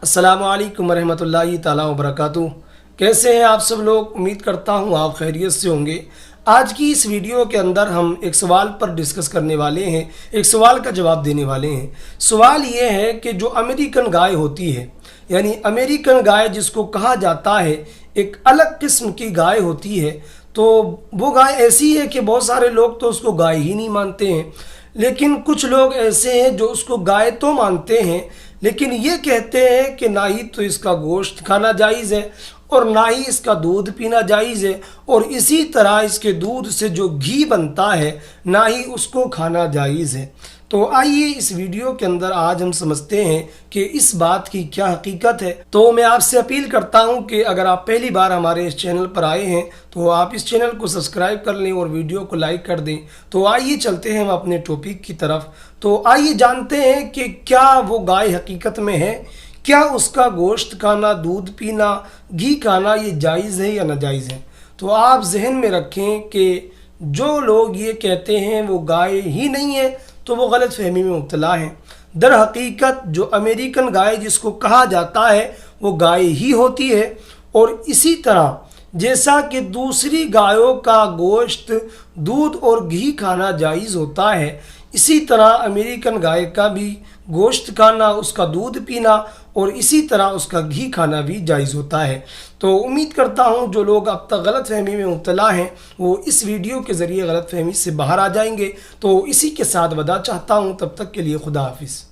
अस्सलामु अलैकुम रहमतुल्लाहि ताला वबरकातुहू। कैसे हैं आप सब लोग? उम्मीद करता हूँ आप खैरियत से होंगे। आज की इस वीडियो के अंदर हम एक सवाल पर डिस्कस करने वाले हैं, एक सवाल का जवाब देने वाले हैं। सवाल ये है कि जो अमेरिकन गाय होती है, यानी अमेरिकन गाय जिसको कहा जाता है, एक अलग किस्म की गाय होती है। तो वो गाय ऐसी है कि बहुत सारे लोग तो उसको गाय ही नहीं मानते हैं, लेकिन कुछ लोग ऐसे हैं जो उसको गाय तो मानते हैं, लेकिन ये कहते हैं कि ना ही तो इसका गोश्त खाना जायज़ है और ना ही इसका दूध पीना जायज़ है, और इसी तरह इसके दूध से जो घी बनता है ना ही उसको खाना जायज़ है। तो आइए इस वीडियो के अंदर आज हम समझते हैं कि इस बात की क्या हकीकत है। तो मैं आपसे अपील करता हूं कि अगर आप पहली बार हमारे इस चैनल पर आए हैं तो आप इस चैनल को सब्सक्राइब कर लें और वीडियो को लाइक कर दें। तो आइए चलते हैं हम अपने टॉपिक की तरफ। तो आइए जानते हैं कि क्या वो गाय हकीकत में है, क्या उसका गोश्त खाना, दूध पीना, घी खाना ये जायज़ है या नाजायज़ है। तो आप जहन में रखें कि जो लोग ये कहते हैं वो गाय ही नहीं है तो वो गलत फहमी में मुब्तला हैं। दर हकीकत जो अमेरिकन गाय जिसको कहा जाता है वो गाय ही होती है, और इसी तरह जैसा कि दूसरी गायों का गोश्त, दूध और घी खाना जायज़ होता है, इसी तरह अमेरिकन गाय का भी गोश्त खाना, उसका दूध पीना और इसी तरह उसका घी खाना भी जायज़ होता है। तो उम्मीद करता हूँ जो लोग अब तक गलत फहमी में मुब्तला हैं वो इस वीडियो के ज़रिए गलत फहमी से बाहर आ जाएंगे। तो इसी के साथ वदा चाहता हूँ, तब तक के लिए खुदा हाफिज़।